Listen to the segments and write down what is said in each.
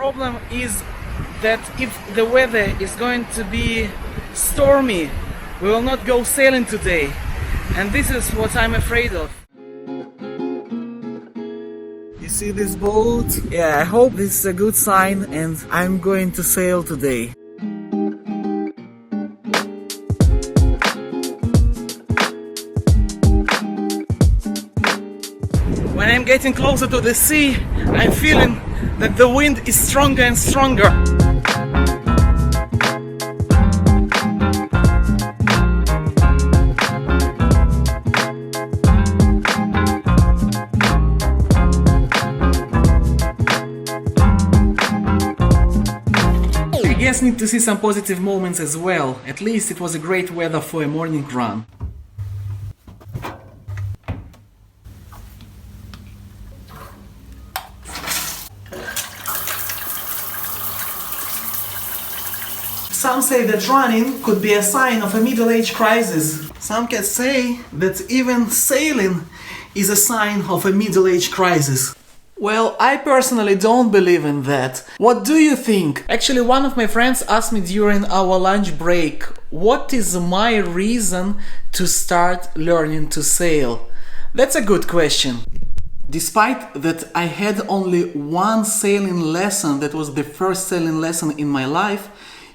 problem is that if the weather is going to be stormy, we will not go sailing today. And this is what I'm afraid of. You see this boat? Yeah, I hope this is a good sign and I'm going to sail today. When I'm getting closer to the sea, I'm feeling that the wind is stronger and stronger. I guess need to see some positive moments as well. At least it was a great weather for a morning run. Some say that running could be a sign of a middle-age crisis. Some can say that even sailing is a sign of a middle-age crisis. Well, I personally don't believe in that. What do you think? Actually, one of my friends asked me during our lunch break, what is my reason to start learning to sail? That's a good question. Despite that I had only one sailing lesson, that was the first sailing lesson in my life,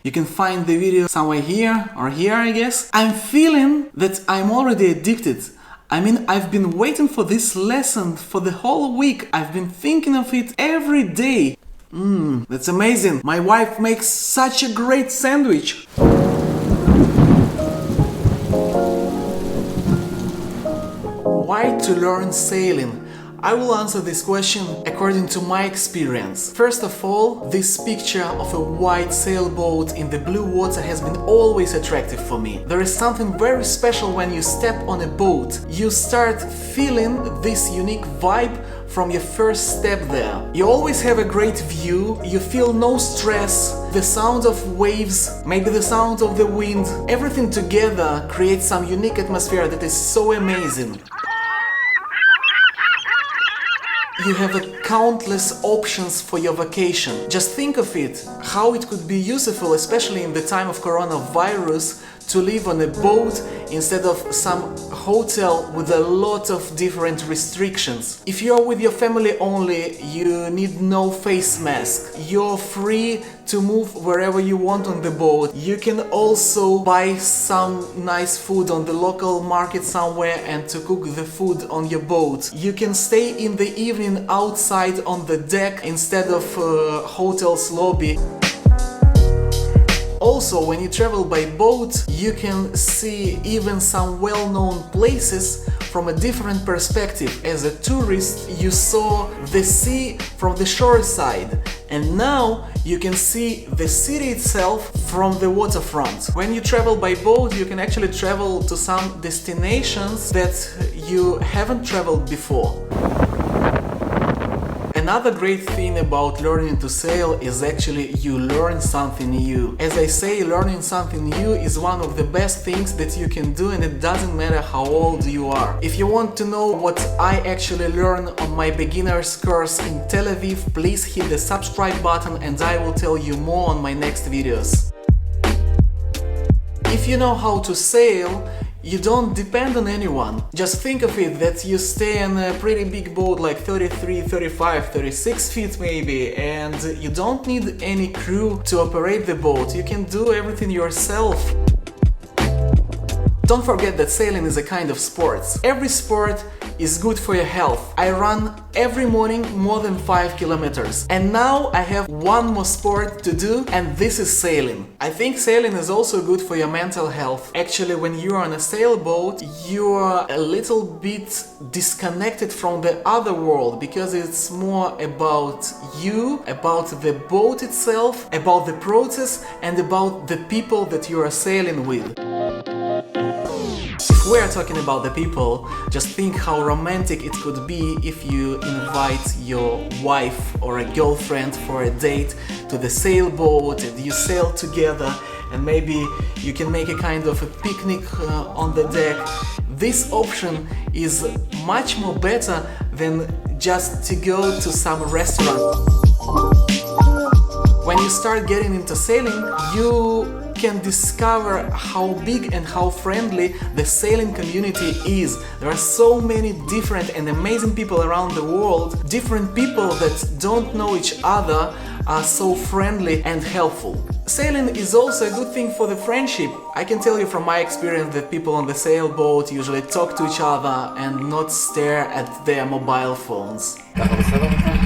you can find the video somewhere here or here, I guess. I'm feeling that I'm already addicted. I mean, I've been waiting for this lesson for the whole week. I've been thinking of it every day. That's amazing. My wife makes such a great sandwich. Why to learn sailing? I will answer this question according to my experience. First of all, this picture of a white sailboat in the blue water has been always attractive for me. There is something very special when you step on a boat. You start feeling this unique vibe from your first step there. You always have a great view, you feel no stress, the sound of waves, maybe the sound of the wind, everything together creates some unique atmosphere that is so amazing. You have countless options for your vacation. Just think of it, how it could be useful, especially in the time of coronavirus, to live on a boat instead of some hotel with a lot of different restrictions. If you're with your family only, you need no face mask. You're free to move wherever you want on the boat. You can also buy some nice food on the local market somewhere and to cook the food on your boat. You can stay in the evening outside on the deck instead of hotel's lobby. Also, when you travel by boat, you can see even some well-known places from a different perspective. As a tourist, you saw the sea from the shore side, and now you can see the city itself from the waterfront. When you travel by boat, you can actually travel to some destinations that you haven't traveled before. Another great thing about learning to sail is actually you learn something new. As I say, learning something new is one of the best things that you can do, and it doesn't matter how old you are. If you want to know what I actually learned on my beginner's course in Tel Aviv, please hit the subscribe button and I will tell you more on my next videos. If you know how to sail, you don't depend on anyone. Just think of it that you stay in a pretty big boat, like 33, 35, 36 feet maybe, and you don't need any crew to operate the boat. You can do everything yourself. Don't forget that sailing is a kind of sport. Every sport is good for your health. I run every morning more than 5 kilometers. And now I have one more sport to do, and this is sailing. I think sailing is also good for your mental health. Actually, when you're on a sailboat, you're a little bit disconnected from the other world, because it's more about you, about the boat itself, about the process, and about the people that you are sailing with. If we are talking about the people, just think how romantic it could be if you invite your wife or a girlfriend for a date to the sailboat and you sail together, and maybe you can make a kind of a picnic on the deck. This option is much more better than just to go to some restaurant. start getting into sailing, you can discover how big and how friendly the sailing community is. There are so many different and amazing people around the world. Different people that don't know each other are so friendly and helpful. Sailing is also a good thing for the friendship. I can tell you from my experience that people on the sailboat usually talk to each other and not stare at their mobile phones.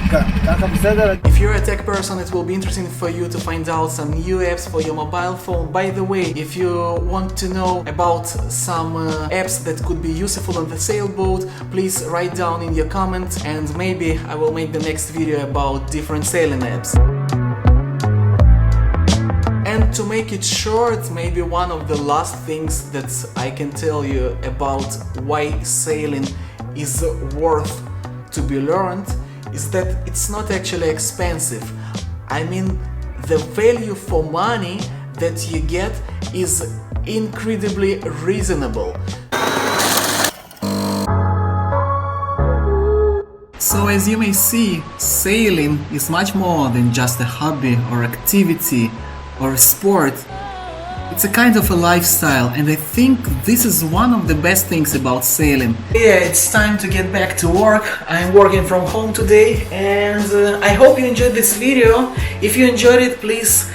If you're a tech person, it will be interesting for you to find out some new apps for your mobile phone. By the way, if you want to know about some apps that could be useful on the sailboat, please write down in your comments and maybe I will make the next video about different sailing apps. And to make it short, maybe one of the last things that I can tell you about why sailing is worth to be learned is that it's not actually expensive. I mean, the value for money that you get is incredibly reasonable. So as you may see, sailing is much more than just a hobby or activity or a sport. It's a kind of a lifestyle, and I think this is one of the best things about sailing. Yeah, it's time to get back to work. I'm working from home today, and I hope you enjoyed this video. If you enjoyed it, please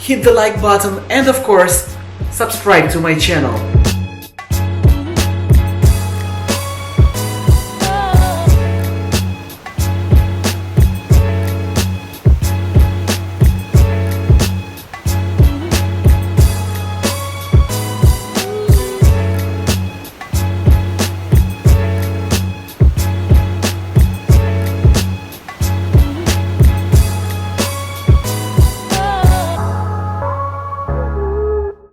hit the like button and of course subscribe to my channel.